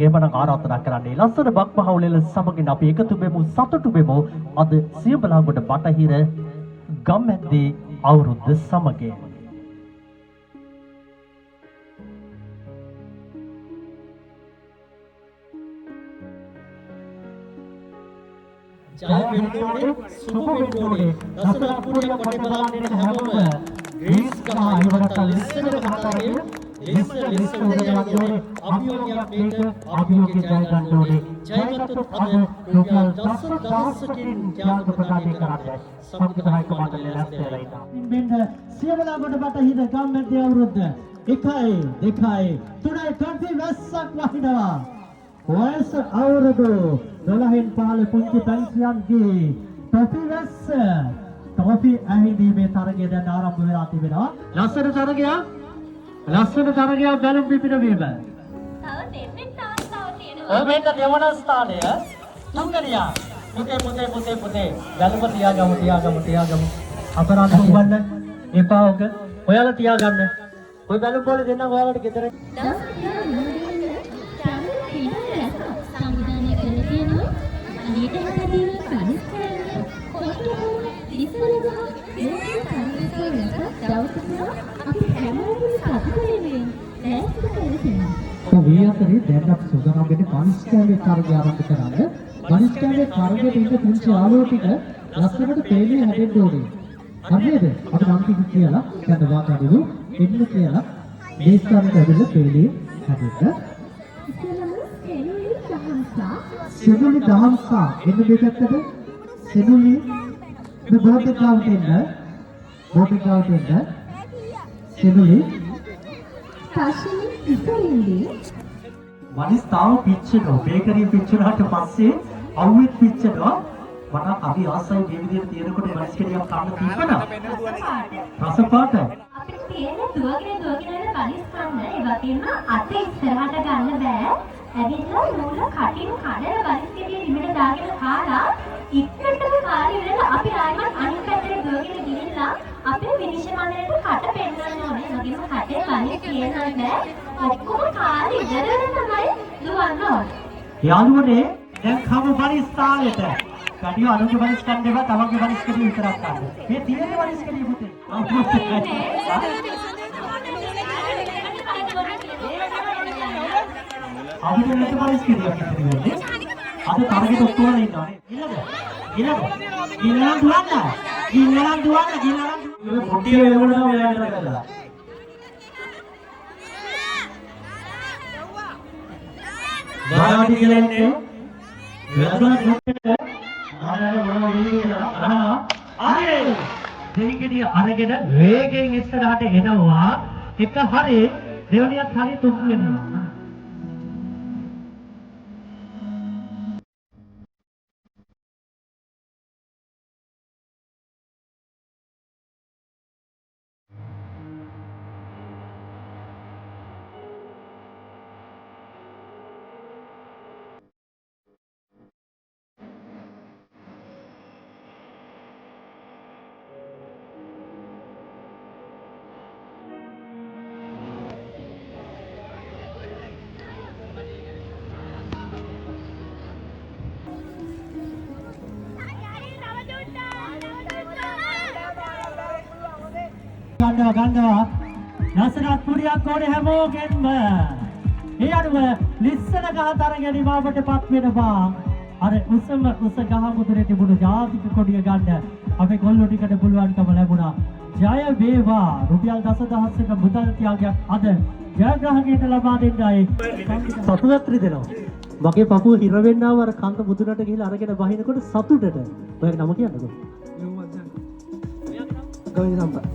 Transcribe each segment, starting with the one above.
එහෙමනම් ආරාධනා කරන්නේ ලස්සන බක් පහවලෙල සමගින් අපි එකතු වෙමු සතුටු වෙමු අද සියඹලාගොඩ බටහිර ගම්මැද්දේ අවුරුද්ද සමගින්. ජය වෙන්නෝනේ සුබ වෙන්නෝනේ ලස්සන අපුඩිය කොට බලන්නේ හැමෝම ග්‍රීස් කහ ඉවරට ලිස්සන කතාවේ ලිස්සන උදයන්ගේ අභියෝගයක් මේක අභියෝගය ජය ගන්න ඕනේ ජයගත්තොත් අද රුපියල් 10,000කින් ත්‍යාග ප්‍රදානය කරන්න සංවිධායක මණ්ඩලය ලැස්තිලා ඉන්නවා. මෙන්න සියඹලාගොඩ බටහිර ගම්මැද්දේ අවුරුද්ද 1යි 2යි 3යි ටොෆි වැස්සක් වහිනවා. වයස අවුරුදු 12න් පහළ පුංචි පැංචියන්ගේ ටොෆි වැස්ස ටොෆි ඇහිඳීමේ තරගය දැන් ආරම්භ වෙලා තිබෙනවා. ලස්සන තරගයක් බැලුම් පිපිනවීම. තව දෙන්නෙක් තාස්තාව තියෙනවා. ඔය මෙන්න දෙවන ස්ථානය තුන්වෙනියා. පුතේ බැලුම තියාගමු. අපරාධ උඹන්න එපා ඔක. ඔයාලා තියාගන්න. ඔය බැලුම් වල දෙන්න ඔයාලට ගෙදර. සංවිධානය කරලා තියෙනවා. අනිත් හැදීම ප්‍රනිස් කරන්න. කොට්ටුකුම ඉස්සරහා මේ පරිසරයට දවසක් අපි හැමෝම සතුටු වෙන්නේ. දැස්ක කරලා මේ අතරේ දැන් අපි සුගමගෙන කනිෂ්ඨාවේ කාර්යය ආරම්භ කරන්නේ. කනිෂ්ඨාවේ කාර්යයේ ඉන්න පුංචි ආලෝ ටික ලස්සනට තේමේ හැදෙන්න ඕනේ. හරිද? අපි නම් ටික කියලා දැන් වාතාවරණය එන්න කියලා මේ ස්ථානයට ඇවිල්ලා තේමේ හැදෙන්න. සෙනුලි දහම්සා එන්න දෙකටද සෙනුලි මේ බෝඩ් එක ගාවට එන්න සෙනුලි පස්සේ ඉස්සරින්දී වනිස්තාව පිච්චෙනවා බේකරිය පිච්චුණාට පස්සේ අවුෙත් පිච්චෙනවා මට අපි ආසයි මේ විදිහට තියෙනකොට වනිස් කෙලියක් කන්න තිබ්බනම් රස පාට අපිට තියෙන දුවගෙන යන කනිස් කන්න ඒවා තියෙන අත ඉස්සරහට ගන්න බෑ. ඇවිල්ලා නූල කටින් කඩලා වනිස් කෙලිය ඉමෙට දාගෙන කාලා ඉක්කටම කාලේ වෙලා අපි ආයෙත් අනිත් පැත්තට දුවගෙන ගිහිල්ලා අපේ විනිශ්චය මණ්ඩලයට කට පෙන්නන්න ඕනේ. මගින්ම කටේ වනිස් කියනවා නෑ. ඔක්කොම කාලේ ඉඳගෙන තමයි දුවන්න ඕනේ. යාළුවනේ දැන් කම වනිස් තාලෙට කඩිය අනුගේ වනිස් කන්න දෙපා තමන්ගේ වනිස් කෙලිය විතරක් ගන්න. මේ තියෙන වනිස් කෙලිය පුතේ. අපිට මෙතන වනිස් කෙලියක් ඉතිරි අද තරගෙට ඔක්කොම ඉන්නවනේ. ගිල්ලන් දුවන්න. මේ පොඩි වෙනකොට මෙයා යන්න කරලා. වාඩි කියලා ඉන්නේ. වැදුනත් දෙහිගෙඩිය අරගෙන වේගයෙන් ඉස්සරහට එනවා. එක හරි දෙවනියත් හරි තුන් වෙනවා. ගන්නවා ලස්සනක් පුඩියක් ඕනේ හැමෝගෙන්ම. ඒ අනුව ලිස්සන ගහ තරගෙන අපටපත් වෙනවා. අර උස ගහ මුදුනේ තිබුණු ජාතික කොඩිය ගන්න අපේ කොල්ලෝ ටිකට පුළුවන්කම ලැබුණා. ජය වේවා. රුපියල් 10,000ක මුදල් ත්‍යාගයක් අද ජයග්‍රාහකයට ලබා දෙන්නයි සතුටක් රිදෙනවා. මගේ පපුව හිර වෙන්නව අර කන්ද මුදුනට ගිහිල්ලා අරගෙන බහිනකොට සතුටට. ඔයාගේ නම කියන්නකෝ. ගවින් සම්පත්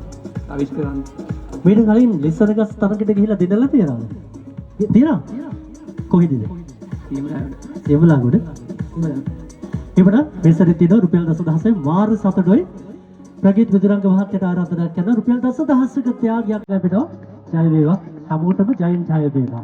ආවිෂ්කරණ මේක කලින් ලිස්සන ගස් තරකට ගිහිලා දෙන්නලා තියනවාද? තියනවා. කොහෙද? සියඹලාගොඩ. එබන මෙසරේ තියෙන රුපියල් 10,000 මාර සතුටුයි. ප්‍රගීත් විදුරංග මහත්තයාට ආරාධනා කරන රුපියල් 10,000ක ත්‍යාගයක් ලැබෙනවා. ජය වේවා. හැමෝටම ජයෙන් ජය වේවා.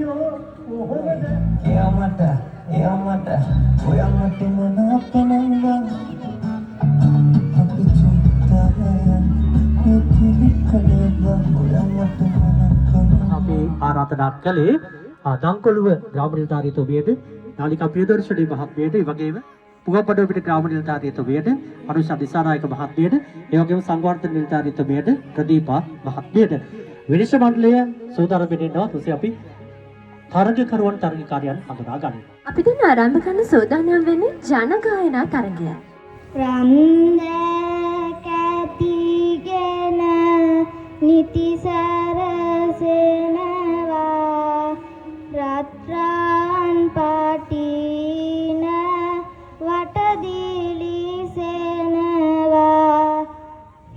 අයියෝ කොහොමද? එයාමට ඔයාමට මොනපනංගා අපි අපි ආරාධනා කළේ දංකොළුව ග්‍රාම නිලධාරීතුමියට, නාලිකා ප්‍රියදර්ශනී මහත්මියට, ඒ වගේම පුවපඩුව පිට ග්‍රාම නිලධාරීතුමියට, අනුෂා දිසානායක මහත්මියට, ඒ වගේම සංවර්ධන නිලධාරීතුමියට, ප්‍රදීපා මහත්මියට. විනිශ්චය මණ්ඩලය සූදානම් වෙනවා. තුසේ අපි තරගකරුවන් තරගකාරයන් හඳුනා ගනිමු. අපි දැන් ආරම්භ කරන සූදානම් වෙන්නේ ජන ගායනා තරගය. රන්ද කැතිගෙන නිතිසරසෙනවා රත්රන් පාටින වටදිලිසෙනවා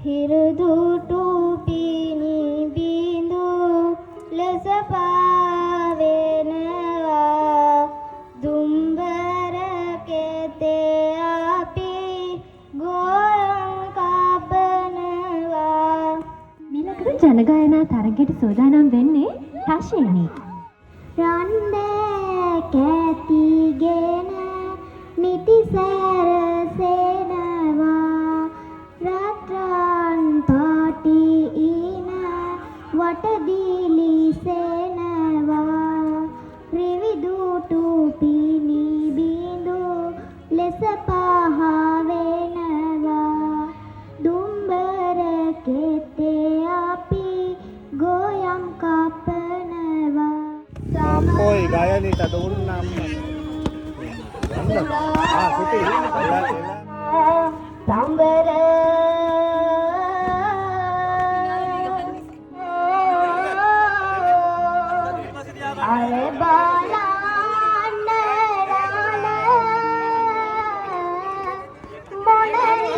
හිරුදුටු පිණි බිඳු ලෙස පාවෙනවා දුම්බර කෙතේ අපි ගෝයන් කපනවා. මිලකට ජන ගායනා තරගයට සූදානම් වෙන්නේ ටශේනි. රන්ද කැතිගෙන නිතිසරසෙනවා රත්රන් පාටින වටදිලිසෙනවා රිවිදුටු පිණි බිඳු ලෙස පහවෙනවා දුම්බර කෙතේ අපි ගෝයම් කපනවා. Oi, gayanita doon naman. Suti. Sambar are balanna monari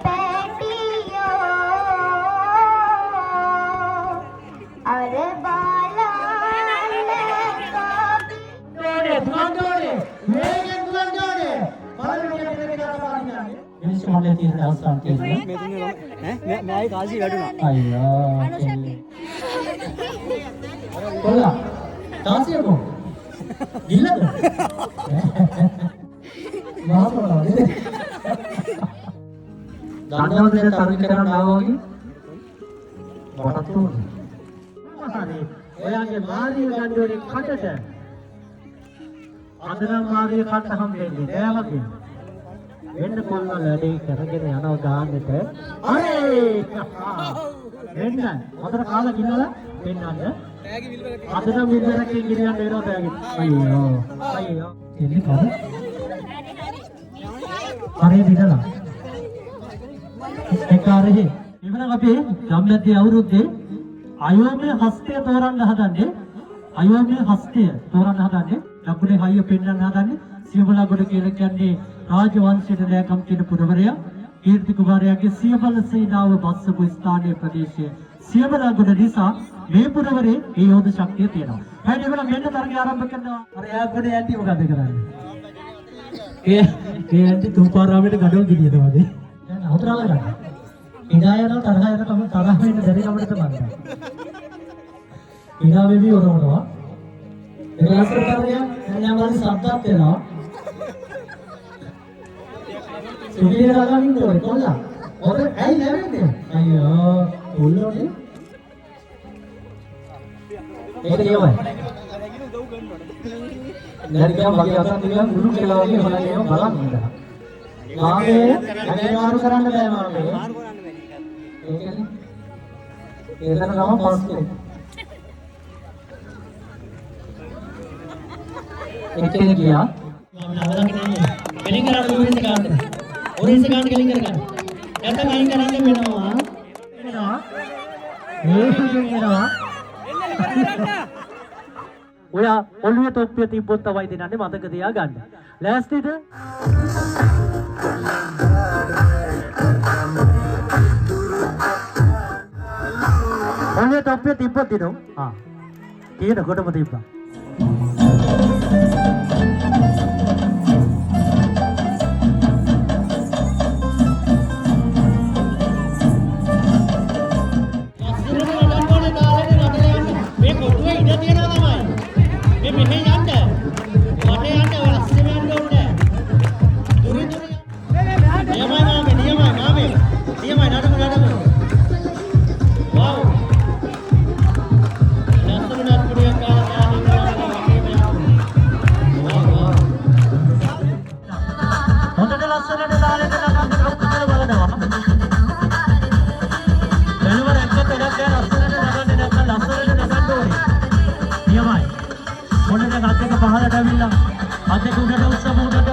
petiyo are විනිශ්චය මණ්ඩලයේ තියෙන අවස්ථාවක් තියෙනවා. मैं आई काजी बैठूंगा අයියෝ. කොල්ලා. තාසියකෝ. ඉන්නද? මාතෘකාවද? දන්නවද දැන් තරග කරන්න ආවා වගේ? මටත් උනේ. මොකද ඔයාගේ මාළිය ගන්න ඕනේ කටට. අද නම් මාළිය කට හම්බෙන්නේ නෑ වගේ. වෙන්න කොල්ල ලැබේ කරගෙන යනවා ගාන්නට. අනේ! එන්න. අතර කාලා කිනවලා පෙන්නන්න. අද නම් විතරකින් ගිරියන්න වෙනවා බෑගෙ. අයියෝ. අයියෝ. එන්නේ කවද? හරි දිනලා. ඒකාරේ ඉවරක් අපි ගම්ලැද්දේ අවුරුද්දේ අයෝමයේ හස්තය තෝරන්න හදන්නේ. අයෝමයේ හස්තය තෝරන්න හදන්නේ. ලකුණේ හයිය පෙන්නන්න හදන්නේ. සියවලගොඩ කියලා කියන්නේ රාජවංශයට ලෑකම් කියන පුරවරයා කීර්ති කුමාරයාගේ සියවල සේනාව බස්සපු ස්ථානීය ප්‍රදේශයේ සියවලගොඩ නිසා මේ පුරවරේ ඒ යෝධ ශක්තිය තියෙනවා. හැබැයි ඒගොල්ලෝ මෙන්න තරගය ආරම්භ කරනවා. අර යාගොඩේ ඇන්ටි මොකද කරන්නේ? ඒ ඇන්ටි තුපාරාමයට ගඩොල් ගිනියද වගේ. දැන් අවතරාල ගන්න. ඉඳා යනවා තරහ යනකම තරහ වෙන්න බැරි කමකට මන්ද. ඉඳා වෙවි උරවනවා. ඒක ලස්සන තරගයක්. දැන් යමාලි සද්දත් එනවා. සුවිල ගාගෙන ඉන්නකොට කොල්ලා. ඔතන ඇයි නැවෙන්නේ? අයියෝ උල්ලෝනේ. ඒක නියමයි. නැරිකම් වගේ අතක් නිකන් ගුරු කියලා වගේ හොයන්නේ බලන්න ඉඳලා. මාගේ ඇගේ මාරු කරන්න බෑ මාගේ. ඒකනේ. ඒකට ගම පස්සේ. එක්කෙනෙක් ගියා. මම නවලක් නෙමෙයි. කෙලින් කරන්නේ උරිස ගන්නද? උරිස ගන්න කෙලින් කරගන්න. නැත්නම් අයින් කරන්න වෙනවා. වෙනවා. මේකෙන් එනවා. ඔයා ඔළුවේ තොප්පිය තිබ්බොත් තමයි දෙනන්නේ මතක තියාගන්න. ලෑස්තිද? ඔළුවේ තොප්පිය තිබ්බොත් දිනු. තියෙන කොටම තිබ්බා. අත් දෙක පහළට ඇවිල්ලා අත් දෙක උඩට උස්සපු උඩට